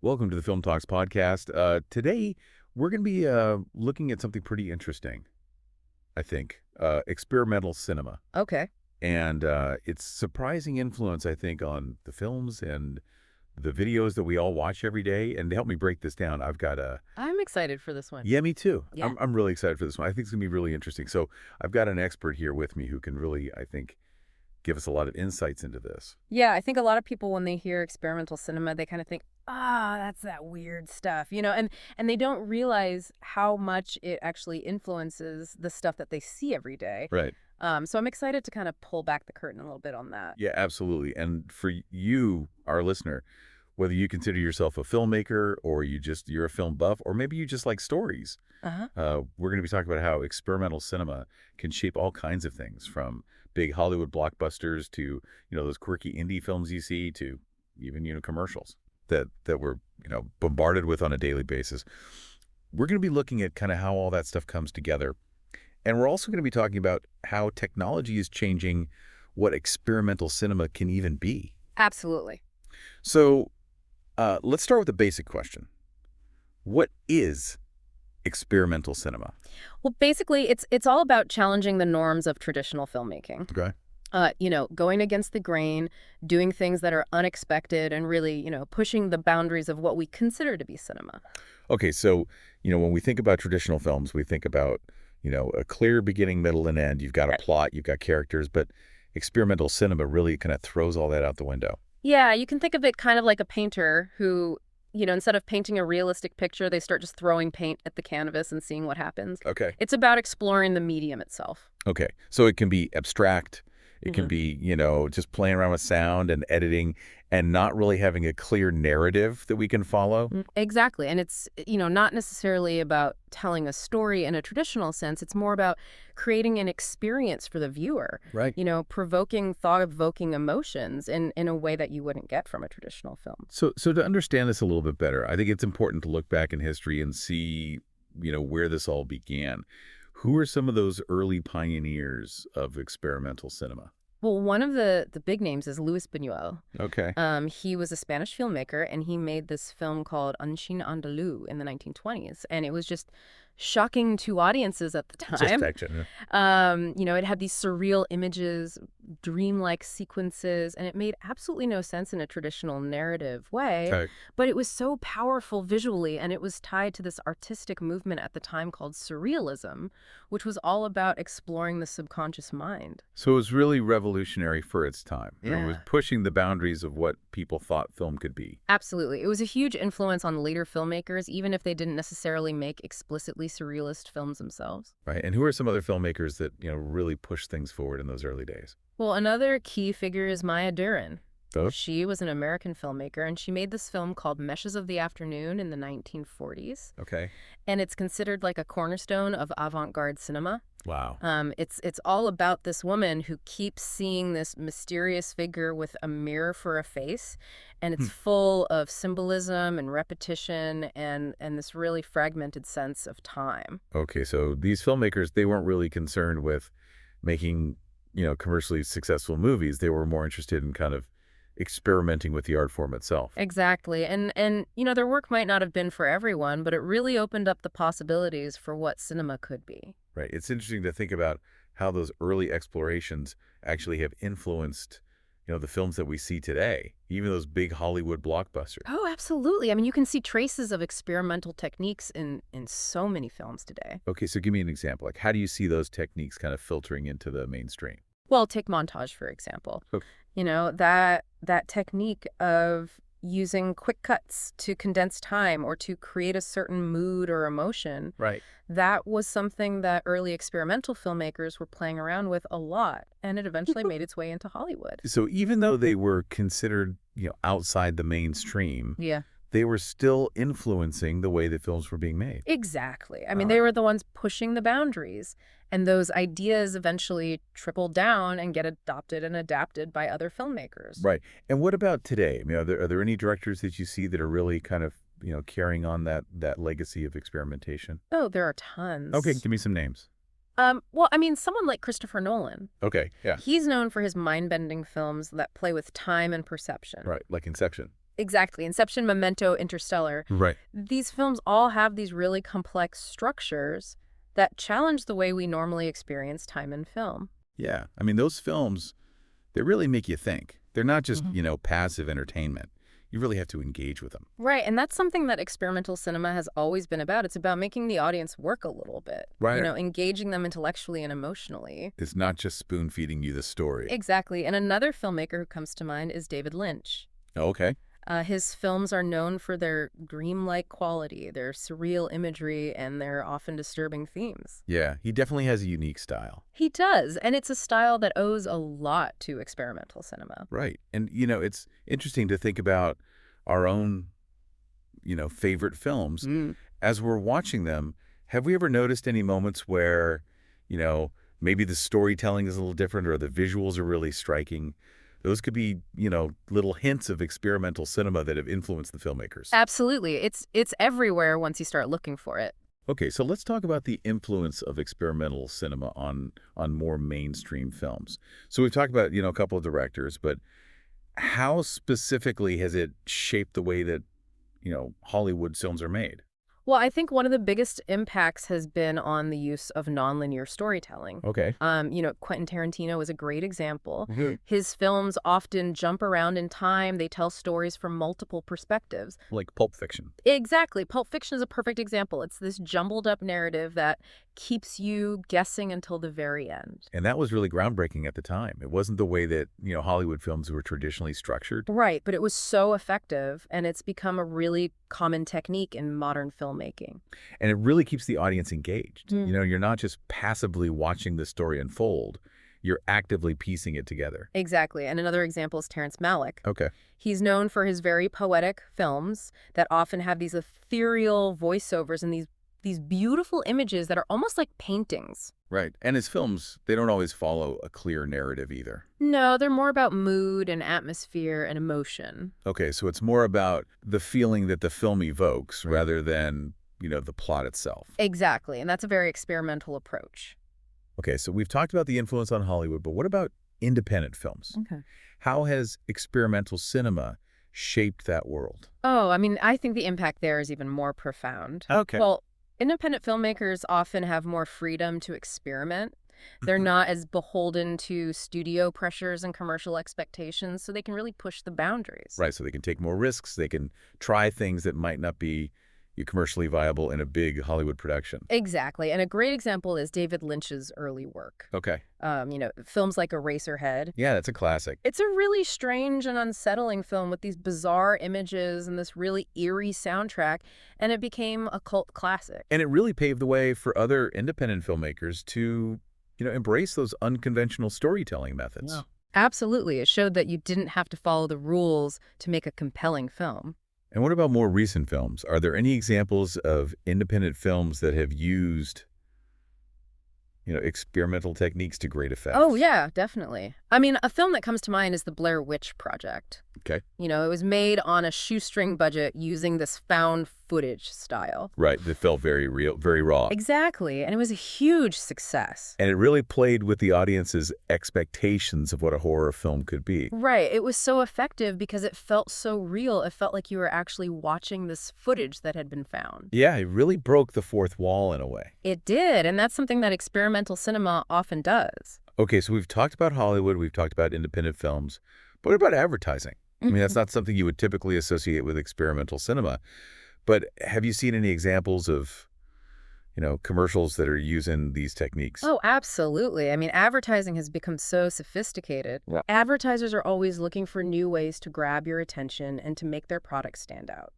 Welcome to the Film Talks podcast. Today, we're going to be looking at something pretty interesting, I think, experimental cinema. Okay. And its surprising influence, I think, on the films and the videos that we all watch every day. And to help me break this down, I've got a... I'm excited for this one. Yeah, me too. Yeah. I'm really excited for this one. I think it's going to be really interesting. So I've got an expert here with me who can really, I think, give us a lot of insights into this. Yeah, I think a lot of people when they hear experimental cinema, they kind of think, that's that weird stuff, and they don't realize how much it actually influences the stuff that they see every day. Right. So I'm excited to kind of pull back the curtain a little bit on that. Yeah, absolutely. And for you, our listener, whether you consider yourself a filmmaker or you're a film buff, or maybe you just like stories, Uh-huh. we're going to be talking about how experimental cinema can shape all kinds of things, from big Hollywood blockbusters to, those quirky indie films you see, to even, commercials that we're, bombarded with on a daily basis. We're going to be looking at kind of how all that stuff comes together. And we're also going to be talking about how technology is changing what experimental cinema can even be. Absolutely. So let's start with a basic question. What is experimental cinema? Well, basically, it's all about challenging the norms of traditional filmmaking. Okay. Going against the grain, doing things that are unexpected, and really, pushing the boundaries of what we consider to be cinema. Okay, so, when we think about traditional films, we think about, a clear beginning, middle, and end. You've got a plot, you've got characters, but experimental cinema really kind of throws all that out the window. Yeah, you can think of it kind of like a painter who, instead of painting a realistic picture, they start just throwing paint at the canvas and seeing what happens. Okay. It's about exploring the medium itself. Okay, so it can be abstract. It can Mhm. be, just playing around with sound and editing and not really having a clear narrative that we can follow. Exactly. And it's, not necessarily about telling a story in a traditional sense. It's more about creating an experience for the viewer, Right. provoking thought-evoking emotions in a way that you wouldn't get from a traditional film. So to understand this a little bit better, I think it's important to look back in history and see, where this all began. Who are some of those early pioneers of experimental cinema? Well, one of the big names is Luis Buñuel. Okay. He was a Spanish filmmaker, and he made this film called Un Chien Andalou in the 1920s, and it was just shocking to audiences at the Just time. fiction. It had these surreal images, dreamlike sequences, and it made absolutely no sense in a traditional narrative way, Okay. but it was so powerful visually, and it was tied to this artistic movement at the time called Surrealism, which was all about exploring the subconscious mind. So it was really revolutionary for its time. It was Yeah. pushing the boundaries of what people thought film could be. Absolutely. It was a huge influence on later filmmakers, even if they didn't necessarily make explicitly surrealist films themselves. Right. And who are some other filmmakers that, really pushed things forward in those early days? Well, another key figure is Maya Deren. Oh. She was an American filmmaker, and she made this film called Meshes of the Afternoon in the 1940s. Okay. And it's considered like a cornerstone of avant-garde cinema. Wow. It's all about this woman who keeps seeing this mysterious figure with a mirror for a face, and it's full of symbolism and repetition and this really fragmented sense of time. Okay, so these filmmakers, they weren't really concerned with making, commercially successful movies. They were more interested in kind of experimenting with the art form itself. Exactly. And their work might not have been for everyone, but it really opened up the possibilities for what cinema could be. Right. It's interesting to think about how those early explorations actually have influenced, the films that we see today, even those big Hollywood blockbusters. Oh, absolutely. I mean, you can see traces of experimental techniques in so many films today. Okay, so give me an example. Like, how do you see those techniques kind of filtering into the mainstream? Well, take montage, for example. Okay. That technique of using quick cuts to condense time or to create a certain mood or emotion, Right. that was something that early experimental filmmakers were playing around with a lot, and it eventually made its way into Hollywood. So even though they were considered, outside the mainstream, Yeah. they were still influencing the way that films were being made. Exactly. I All mean, right. they were the ones pushing the boundaries, and those ideas eventually trickled down and get adopted and adapted by other filmmakers. Right. And what about today? I mean, are there any directors that you see that are really kind of, carrying on that legacy of experimentation? Oh, there are tons. Okay, give me some names. Well, I mean, someone like Christopher Nolan. Okay, yeah. He's known for his mind-bending films that play with time and perception. Right, like Inception. Exactly. Inception, Memento, Interstellar. Right. These films all have these really complex structures that challenge the way we normally experience time in film. Yeah. I mean, those films, they really make you think. They're not just, Mhm. passive entertainment. You really have to engage with them. Right, and that's something that experimental cinema has always been about. It's about making the audience work a little bit, Right. engaging them intellectually and emotionally. It's not just spoon feeding you the story. Exactly, and another filmmaker who comes to mind is David Lynch. Okay. His films are known for their dreamlike quality, their surreal imagery, and their often disturbing themes. Yeah, he definitely has a unique style. He does, and it's a style that owes a lot to experimental cinema. Right. And, it's interesting to think about our own, favorite films. Mm. As we're watching them, have we ever noticed any moments where, maybe the storytelling is a little different or the visuals are really striking? Those could be, little hints of experimental cinema that have influenced the filmmakers. Absolutely. It's everywhere once you start looking for it. Okay, so let's talk about the influence of experimental cinema on more mainstream films. So we've talked about, a couple of directors, but how specifically has it shaped the way that, Hollywood films are made? Well, I think one of the biggest impacts has been on the use of nonlinear storytelling. Okay. Quentin Tarantino is a great example. Mhm. His films often jump around in time. They tell stories from multiple perspectives. Like Pulp Fiction. Exactly. Pulp Fiction is a perfect example. It's this jumbled up narrative that keeps you guessing until the very end. And that was really groundbreaking at the time. It wasn't the way that, Hollywood films were traditionally structured. Right, but it was so effective, and it's become a really common technique in modern filmmaking. And it really keeps the audience engaged. Mm. You're not just passively watching the story unfold. You're actively piecing it together. Exactly. And another example is Terrence Malick. Okay. He's known for his very poetic films that often have these ethereal voiceovers and these beautiful images that are almost like paintings. Right. And his films, they don't always follow a clear narrative either. No, they're more about mood and atmosphere and emotion. Okay, so it's more about the feeling that the film evokes rather than, the plot itself. Exactly, and that's a very experimental approach. Okay, so we've talked about the influence on Hollywood, but what about independent films? Okay. How has experimental cinema shaped that world? Oh, I mean, I think the impact there is even more profound. Okay. Well, independent filmmakers often have more freedom to experiment. They're not as beholden to studio pressures and commercial expectations, so they can really push the boundaries. Right, so they can take more risks. They can try things that might not be commercially viable in a big Hollywood production. Exactly. And a great example is David Lynch's early work. Okay. Films like Eraserhead. Yeah, that's a classic. It's a really strange and unsettling film with these bizarre images and this really eerie soundtrack, and it became a cult classic. And it really paved the way for other independent filmmakers to, embrace those unconventional storytelling methods. Yeah. Absolutely. It showed that you didn't have to follow the rules to make a compelling film. And what about more recent films? Are there any examples of independent films that have used, experimental techniques to great effect? Oh, yeah, definitely. I mean, a film that comes to mind is The Blair Witch Project. Okay. It was made on a shoestring budget using this found footage style. Right, that felt very real, very raw. Exactly, and it was a huge success. And it really played with the audience's expectations of what a horror film could be. Right, it was so effective because it felt so real. It felt like you were actually watching this footage that had been found. Yeah, it really broke the fourth wall in a way. It did, and that's something that experimental cinema often does. Okay, so we've talked about Hollywood, we've talked about independent films, but what about advertising? I mean, that's not something you would typically associate with experimental cinema. But have you seen any examples of, commercials that are using these techniques? Oh, absolutely. I mean, advertising has become so sophisticated. Yeah. Advertisers are always looking for new ways to grab your attention and to make their products stand out.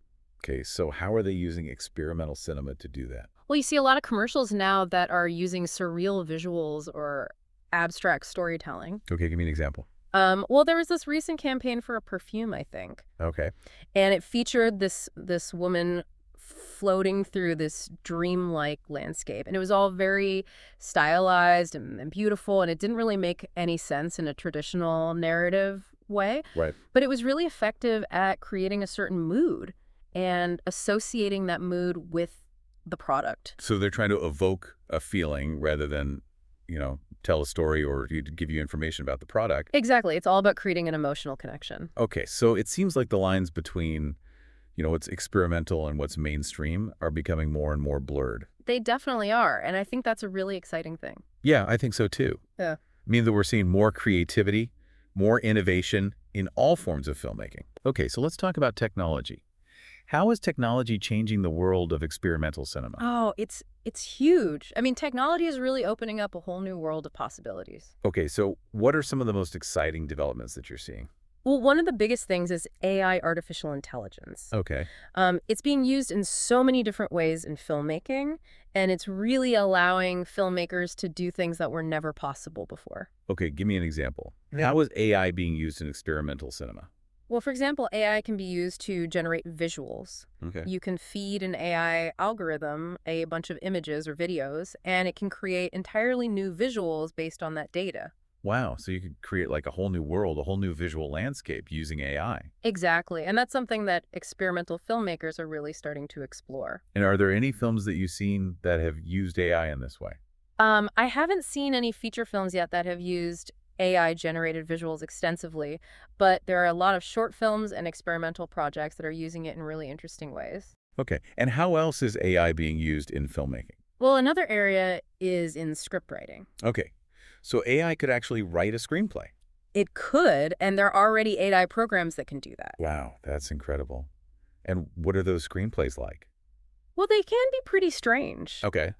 Okay, so how are they using experimental cinema to do that? Well, you see a lot of commercials now that are using surreal visuals or abstract storytelling. Okay, give me an example. Well, there was this recent campaign for a perfume, I think, Okay. and it featured this woman floating through this dreamlike landscape, and it was all very stylized and beautiful, and it didn't really make any sense in a traditional narrative way, Right. but it was really effective at creating a certain mood and associating that mood with the product. So they're trying to evoke a feeling rather than, tell a story or to give you information about the product. Exactly. It's all about creating an emotional connection. Okay, so it seems like the lines between, what's experimental and what's mainstream are becoming more and more blurred. They definitely are, and I think that's a really exciting thing. Yeah, I think so too. Yeah. I mean that we're seeing more creativity, more innovation in all forms of filmmaking. Okay, so let's talk about technology. How is technology changing the world of experimental cinema? Oh, it's huge. I mean, technology is really opening up a whole new world of possibilities. Okay, so what are some of the most exciting developments that you're seeing? Well, one of the biggest things is AI, artificial intelligence. Okay. It's being used in so many different ways in filmmaking, and it's really allowing filmmakers to do things that were never possible before. Okay, give me an example. Yeah. How is AI being used in experimental cinema? Well, for example, AI can be used to generate visuals. Okay. You can feed an AI algorithm a bunch of images or videos, and it can create entirely new visuals based on that data. Wow, so you could create like a whole new world, a whole new visual landscape using AI. Exactly, and that's something that experimental filmmakers are really starting to explore. And are there any films that you've seen that have used AI in this way? I haven't seen any feature films yet that have used AI-generated visuals extensively, but there are a lot of short films and experimental projects that are using it in really interesting ways. Okay, and how else is AI being used in filmmaking? Well, another area is in script writing. Okay, so AI could actually write a screenplay. It could, and there are already AI programs that can do that. Wow, that's incredible. And what are those screenplays like? Well, they can be pretty strange. Okay.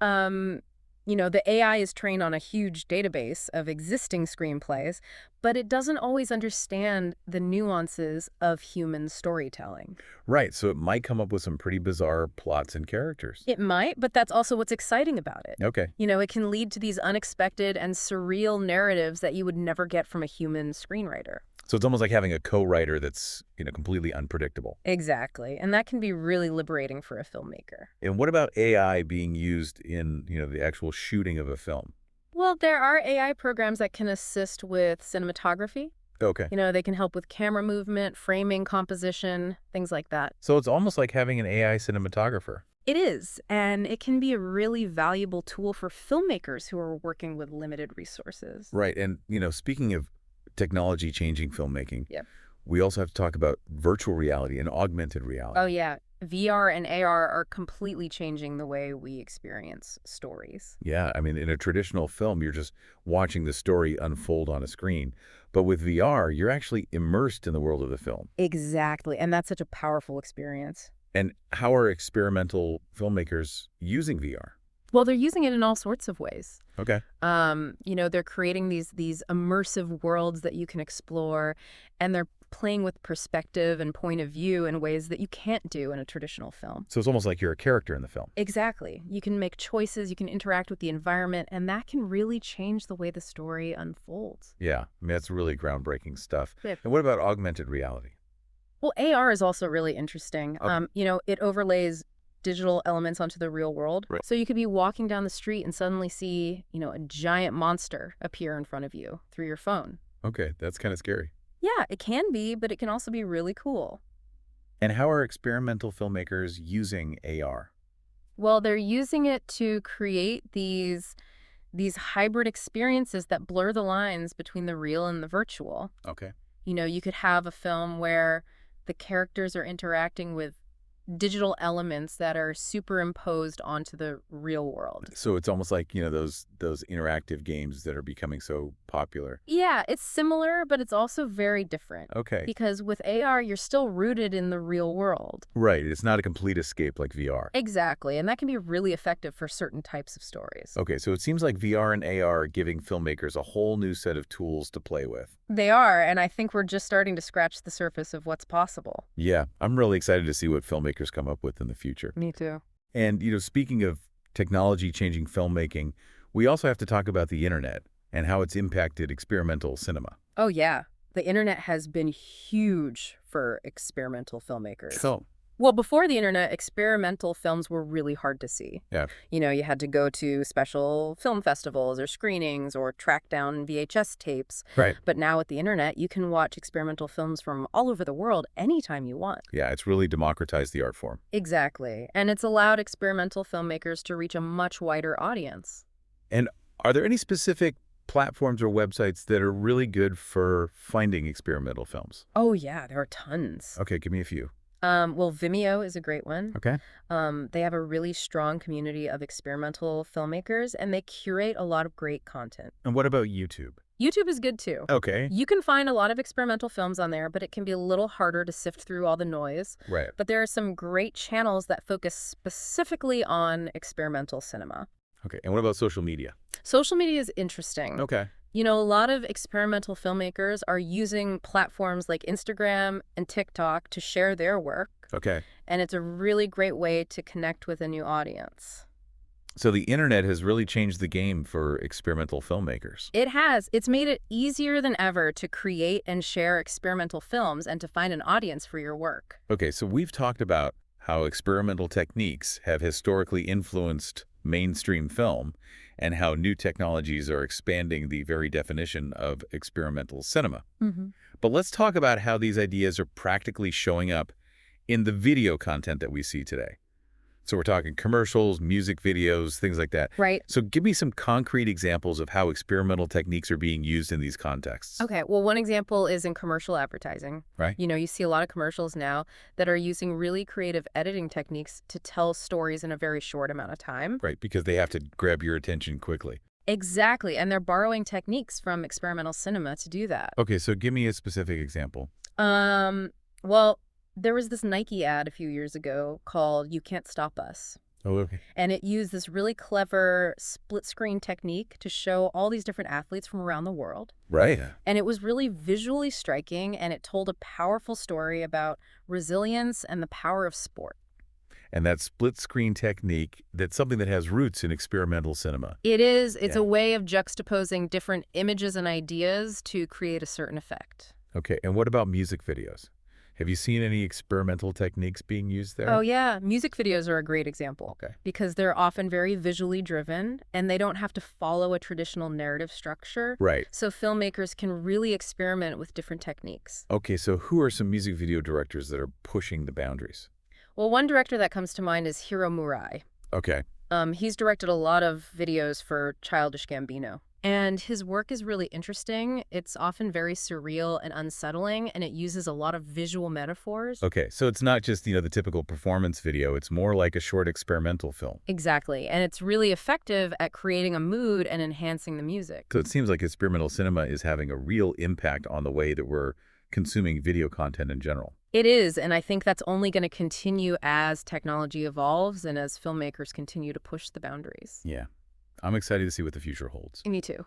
The AI is trained on a huge database of existing screenplays, but it doesn't always understand the nuances of human storytelling. Right, so it might come up with some pretty bizarre plots and characters. It might, but that's also what's exciting about it. Okay. It can lead to these unexpected and surreal narratives that you would never get from a human screenwriter. So it's almost like having a co-writer that's, completely unpredictable. Exactly, and that can be really liberating for a filmmaker. And what about AI being used in, the actual shooting of a film? Well, there are AI programs that can assist with cinematography. Okay. They can help with camera movement, framing, composition, things like that. So it's almost like having an AI cinematographer. It is, and it can be a really valuable tool for filmmakers who are working with limited resources. Right, and, speaking of technology changing filmmaking, Yep. we also have to talk about virtual reality and augmented reality. Oh, yeah. VR and AR are completely changing the way we experience stories. Yeah, I mean, in a traditional film, you're just watching the story unfold on a screen. But with VR, you're actually immersed in the world of the film. Exactly, and that's such a powerful experience. And how are experimental filmmakers using VR? Well, they're using it in all sorts of ways. Okay. They're creating these immersive worlds that you can explore, and they're playing with perspective and point of view in ways that you can't do in a traditional film. So it's almost like you're a character in the film. Exactly. You can make choices, you can interact with the environment, and that can really change the way the story unfolds. Yeah, I mean, that's really groundbreaking stuff. Yep. And what about augmented reality? Well, AR is also really interesting. Okay. It overlays digital elements onto the real world. Right. So you could be walking down the street and suddenly see, a giant monster appear in front of you through your phone. Okay, that's kind of scary. Yeah, it can be, but it can also be really cool. And how are experimental filmmakers using AR? Well, they're using it to create these hybrid experiences that blur the lines between the real and the virtual. Okay. You could have a film where the characters are interacting with digital elements that are superimposed onto the real world. So it's almost like, those interactive games that are becoming so popular. Yeah, it's similar, but it's also very different. Okay. Because with AR, you're still rooted in the real world. Right. It's not a complete escape like VR. Exactly, and that can be really effective for certain types of stories. Okay, so it seems like VR and AR are giving filmmakers a whole new set of tools to play with. They are, and I think we're just starting to scratch the surface of what's possible. Yeah, I'm really excited to see what filmmakers come up with in the future. Me too. And, speaking of technology changing filmmaking, we also have to talk about the internet and how it's impacted experimental cinema. Oh, yeah. The internet has been huge for experimental filmmakers. So, Well, before the internet, experimental films were really hard to see. yeah. You had to go to special film festivals or screenings or track down VHS tapes. Right. But now with the internet, you can watch experimental films from all over the world anytime you want. Yeah, it's really democratized the art form. Exactly. And it's allowed experimental filmmakers to reach a much wider audience. And are there any specific platforms or websites that are really good for finding experimental films? Oh, yeah, there are tons. Okay, give me a few. Well, Vimeo is a great one. Okay. They have a really strong community of experimental filmmakers, and they curate a lot of great content. And what about YouTube? YouTube is good too. Okay. You can find a lot of experimental films on there, but it can be a little harder to sift through all the noise. Right. But there are some great channels that focus specifically on experimental cinema. Okay. And what about social media? Social media is interesting. Okay. You know, a lot of experimental filmmakers are using platforms like Instagram and TikTok to share their work, Okay. and it's a really great way to connect with a new audience. So the internet has really changed the game for experimental filmmakers. It has. It's made it easier than ever to create and share experimental films and to find an audience for your work. Okay, so we've talked about how experimental techniques have historically influenced mainstream film and how new technologies are expanding the very definition of experimental cinema. But let's talk about how these ideas are practically showing up in the video content that we see today. So we're talking commercials, music videos, things like that. Right. So give me some concrete examples of how experimental techniques are being used in these contexts. Okay, well, one example is in commercial advertising. Right. You know, you see a lot of commercials now that are using really creative editing techniques to tell stories in a very short amount of time. Right, because they have to grab your attention quickly. Exactly, and they're borrowing techniques from experimental cinema to do that. Okay, so give me a specific example. Well, there was this Nike ad a few years ago called "You Can't Stop Us." Oh, okay. And it used this really clever split screen technique to show all these different athletes from around the world. Right. And it was really visually striking, and it told a powerful story about resilience and the power of sport. And that split screen technique, that's something that has roots in experimental cinema. It is. It's Yeah. a way of juxtaposing different images and ideas to create a certain effect. Okay, and what about music videos? Have you seen any experimental techniques being used there? Oh, yeah. Music videos are a great example. Okay. Because they're often very visually driven, and they don't have to follow a traditional narrative structure. Right. So filmmakers can really experiment with different techniques. Okay, so who are some music video directors that are pushing the boundaries? Well, one director that comes to mind is Hiro Murai. Okay. He's directed a lot of videos for Childish Gambino. And his work is really interesting. It's often very surreal and unsettling, and it uses a lot of visual metaphors. Okay, so it's not just, the typical performance video. It's more like a short experimental film. Exactly. And it's really effective at creating a mood and enhancing the music. So it seems like experimental cinema is having a real impact on the way that we're consuming video content in general. It is, and I think that's only going to continue as technology evolves and as filmmakers continue to push the boundaries. Yeah. I'm excited to see what the future holds. Me too.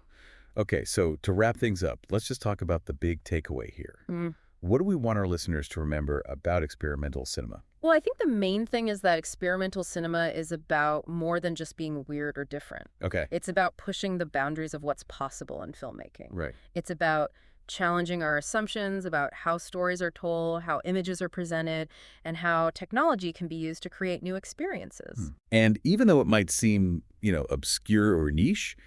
Okay, so to wrap things up, let's just talk about the big takeaway here. What do we want our listeners to remember about experimental cinema? Well, I think the main thing is that experimental cinema is about more than just being weird or different. Okay. It's about pushing the boundaries of what's possible in filmmaking. Right. It's about challenging our assumptions about how stories are told, how images are presented, and how technology can be used to create new experiences. And even though it might seem, obscure or niche,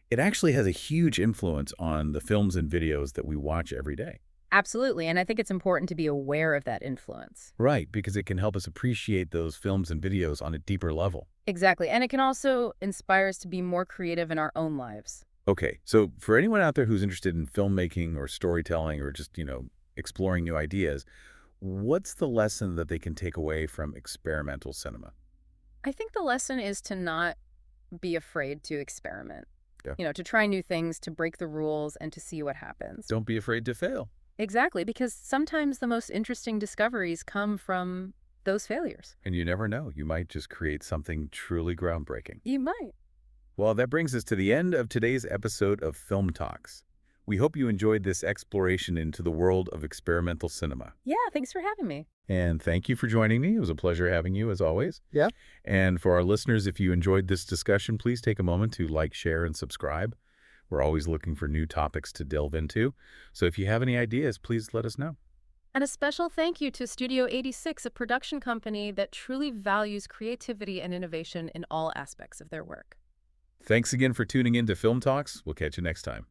it actually has a huge influence on the films and videos that we watch every day. Absolutely, and I think it's important to be aware of that influence. Right, because it can help us appreciate those films and videos on a deeper level. Exactly, and it can also inspire us to be more creative in our own lives. Okay, so for anyone out there who's interested in filmmaking or storytelling or just, exploring new ideas, what's the lesson that they can take away from experimental cinema? I think the lesson is to not be afraid to experiment. Yeah. To try new things, to break the rules, and to see what happens. Don't be afraid to fail. Exactly, because sometimes the most interesting discoveries come from those failures. And you never know, you might just create something truly groundbreaking. You might. Well, that brings us to the end of today's episode of Film Talks. We hope you enjoyed this exploration into the world of experimental cinema. Yeah, thanks for having me. And thank you for joining me. It was a pleasure having you, as always. Yeah. And for our listeners, if you enjoyed this discussion, please take a moment to like, share, and subscribe. We're always looking for new topics to delve into. So if you have any ideas, please let us know. And a special thank you to Studio 86, a production company that truly values creativity and innovation in all aspects of their work. Thanks again for tuning in to Film Talks. We'll catch you next time.